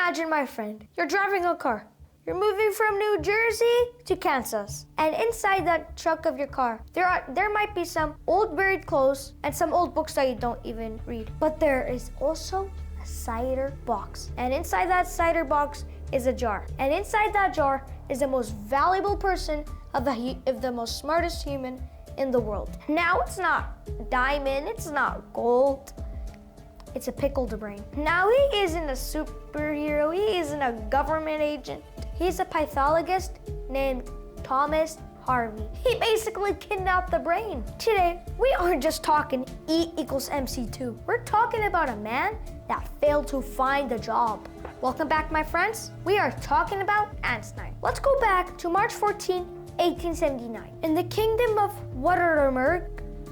Imagine, my friend, you're driving a car. You're moving from New Jersey to Kansas. And inside that trunk of your car, there might be some old buried clothes and some old books that you don't even read. But there is also a cider box. And inside that cider box is a jar. And inside that jar is the most valuable person of the most smartest human in the world. Now, it's not diamond, it's not gold. It's a pickled brain. Now, he isn't a superhero, he isn't a government agent. He's a pathologist named Thomas Harvey. He basically kidnapped the brain. Today, we aren't just talking E equals MC2. We're talking about a man that failed to find a job. Welcome back, my friends. We are talking about Einstein. Let's go back to March 14, 1879. In the kingdom of Württemberg,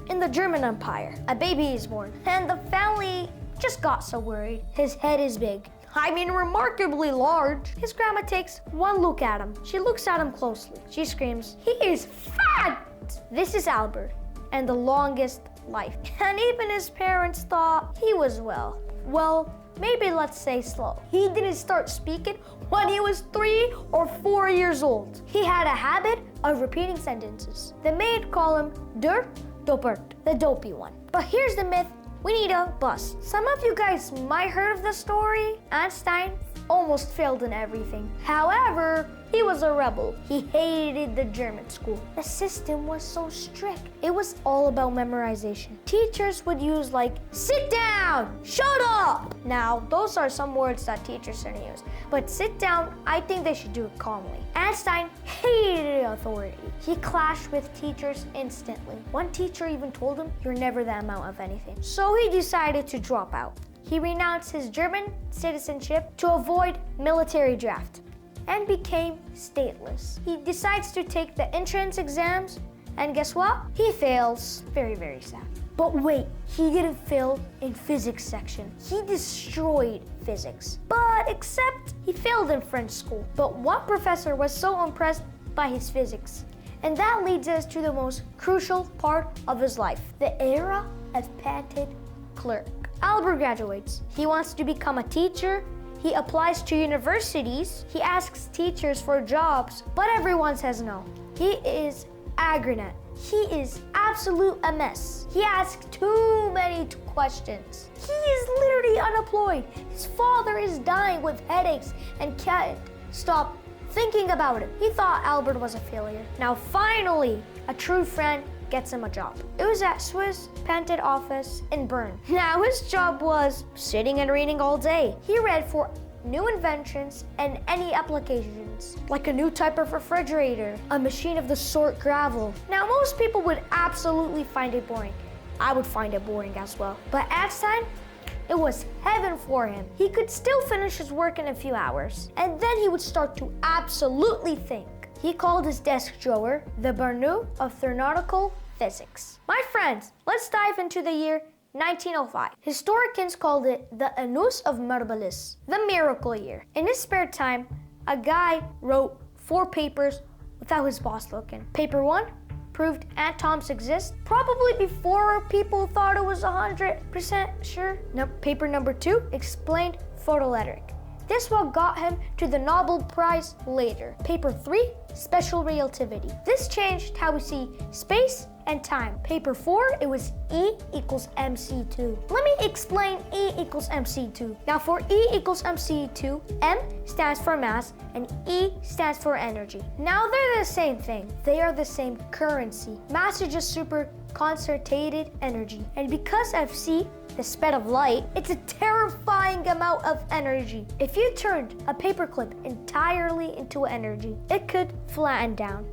in the German Empire, a baby is born, and the family just got so worried. His head is big. I mean, remarkably large. His grandma takes one look at him. She looks at him closely. She screams, "He is fat!" This is Albert, and the longest life. And even his parents thought he was well, maybe let's say slow. He didn't start speaking when he was 3 or 4 years old. He had a habit of repeating sentences. The maid called him Der Dopert, the dopey one. But here's the myth we need a bust. Some of you guys might heard of the story. Einstein almost failed in everything. However, he was a rebel. He hated the German school. The system was so strict. It was all about memorization. Teachers would use like, "Sit down, shut up." Now, those are some words that teachers shouldn't use. But sit down, I think they should do it calmly. Einstein hated authority. He clashed with teachers instantly. One teacher even told him, "You're never the amount of anything." So he decided to drop out. He renounced his German citizenship to avoid military draft and became stateless. He decides to take the entrance exams, and guess what? He fails. Very, very sad. But wait, he didn't fail in physics section. He destroyed physics. But except he failed in French school. But one professor was so impressed by his physics. And that leads us to the most crucial part of his life, the era of patented clerk. Albert graduates. He wants to become a teacher. He applies to universities. He asks teachers for jobs, but everyone says no. He is agronat. He is absolute a mess. He asks too many questions. He is literally unemployed. His father is dying with headaches and can't stop thinking about it. He thought Albert was a failure. Now finally, a true friend gets him a job. It was at Swiss patent office in Bern. Now his job was sitting and reading all day. He read for new inventions and any applications, like a new type of refrigerator, a machine of the sort gravel. Now most people would absolutely find it boring. I would find it boring as well. But Einstein, it was heaven for him. He could still finish his work in a few hours, and then he would start to absolutely think. He called his desk drawer the Bernoulli of Theoretical Physics. My friends, let's dive into the year 1905. Historians called it the Annus of Mirabilis, the miracle year. In his spare time, a guy wrote 4 papers without his boss looking. Paper 1 proved atoms exist, probably before people thought it was 100% sure. Paper number 2 explained photoelectric. This what got him to the Nobel Prize later. Paper 3, special relativity. This changed how we see space and time. Paper 4, it was E equals MC2. Let me explain E equals MC2. Now for E equals MC2, M stands for mass and E stands for energy. Now they're the same thing. They are the same currency. Mass is just super concentrated energy. And because of C, the speed of light, it's a terrifying amount of energy. If you turned a paperclip entirely into energy, it could flatten down.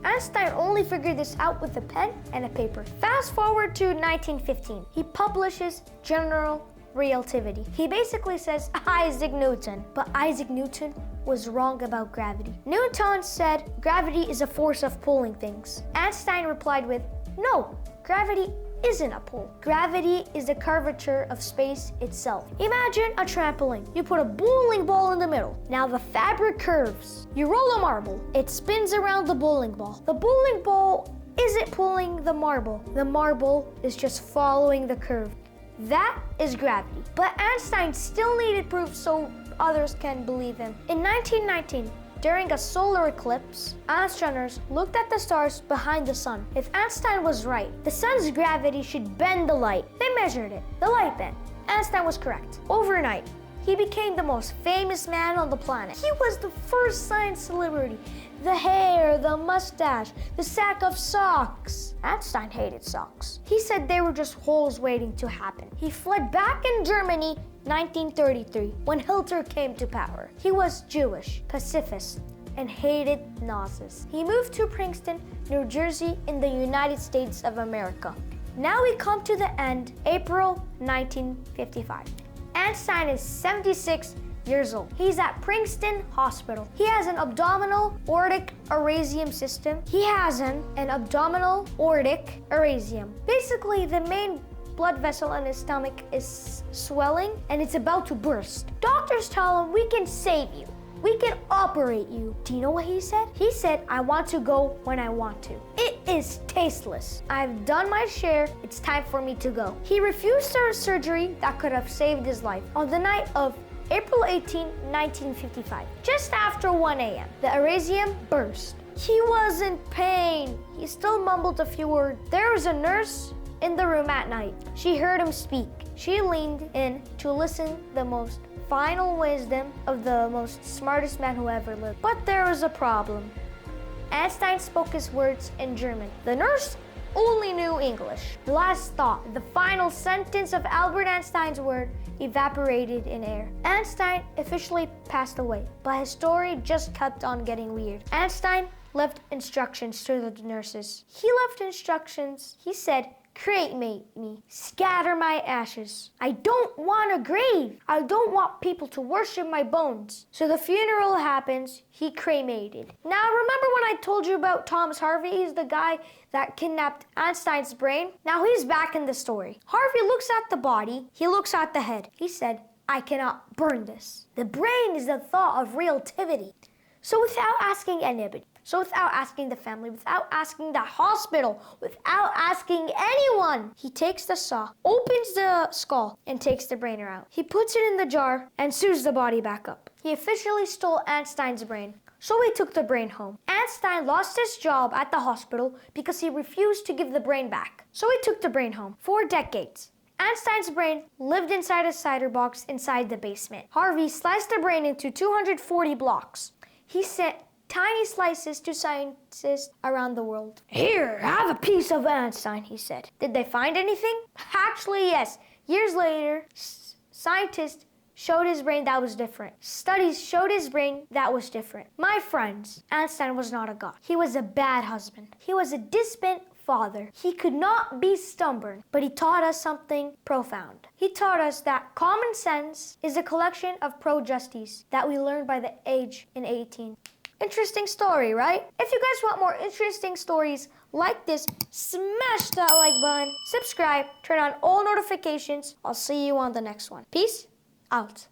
Einstein only figured this out with a pen and a paper. Fast forward to 1915. He publishes General Relativity. He basically says Isaac Newton, but Isaac Newton was wrong about gravity. Newton said gravity is a force of pulling things. Einstein replied with, "No, gravity isn't a pull. Gravity is the curvature of space itself. Imagine a trampoline. You put a bowling ball in the middle. Now the fabric curves. You roll a marble. It spins around the bowling ball. The bowling ball isn't pulling the marble. The marble is just following the curve. That is gravity." But Einstein still needed proof, so others can believe him. In 1919, during a solar eclipse, astronomers looked at the stars behind the sun. If Einstein was right, the sun's gravity should bend the light. They measured it. The light bent. Einstein was correct. Overnight, he became the most famous man on the planet. He was the first science celebrity. The hair, the mustache, the sack of socks. Einstein hated socks. He said they were just holes waiting to happen. He fled back in Germany 1933 when Hitler came to power. He was Jewish, pacifist, and hated Nazis. He moved to Princeton, New Jersey in the United States of America. Now we come to the end, April 1955. Einstein is 76 years old. He's at Princeton Hospital. He has an abdominal aortic aorasium system. He has an abdominal aortic aorasium. Basically, the main blood vessel in his stomach is swelling and it's about to burst. Doctors tell him, we can save you. We can operate you. Do you know what he said? He said, I want to go when I want to. It is tasteless. I've done my share. It's time for me to go. He refused a surgery that could have saved his life. On the night of April 18, 1955, just after 1 a.m., the aorasium burst. He was in pain. He still mumbled a few words. There was a nurse in the room at night. She heard him speak. She leaned in to listen the most final wisdom of the most smartest man who ever lived. But there was a problem. Einstein spoke his words in German. The nurse only knew English. The last thought, the final sentence of Albert Einstein's word evaporated in air. Einstein officially passed away, but his story just kept on getting weird. Einstein left instructions to the nurses. He left instructions. He said, cremate me, scatter my ashes. I don't want a grave. I don't want people to worship my bones. So the funeral happens, he cremated. Now remember when I told you about Thomas Harvey? He's the guy that kidnapped Einstein's brain. Now he's back in the story. Harvey looks at the body, he looks at the head. He said, I cannot burn this. The brain is the thought of relativity. So without asking anybody, without asking the family, without asking the hospital, without asking anyone, he takes the saw, opens the skull, and takes the brain out. He puts it in the jar and sews the body back up. He officially stole Einstein's brain, so he took the brain home. Einstein lost his job at the hospital because he refused to give the brain back, so he took the brain home. 4 decades. Einstein's brain lived inside a cider box inside the basement. Harvey sliced the brain into 240 blocks. He sent tiny slices to scientists around the world. Here, have a piece of Einstein, he said. Did they find anything? Actually, yes. Years later, scientists showed his brain that was different. Studies showed his brain that was different. My friends, Einstein was not a god. He was a bad husband. He was a distant father. He could not be stubborn, but he taught us something profound. He taught us that common sense is a collection of pro-justice that we learned by the age in 18. Interesting story, right? If you guys want more interesting stories like this, smash that like button, subscribe, turn on all notifications. I'll see you on the next one. Peace out.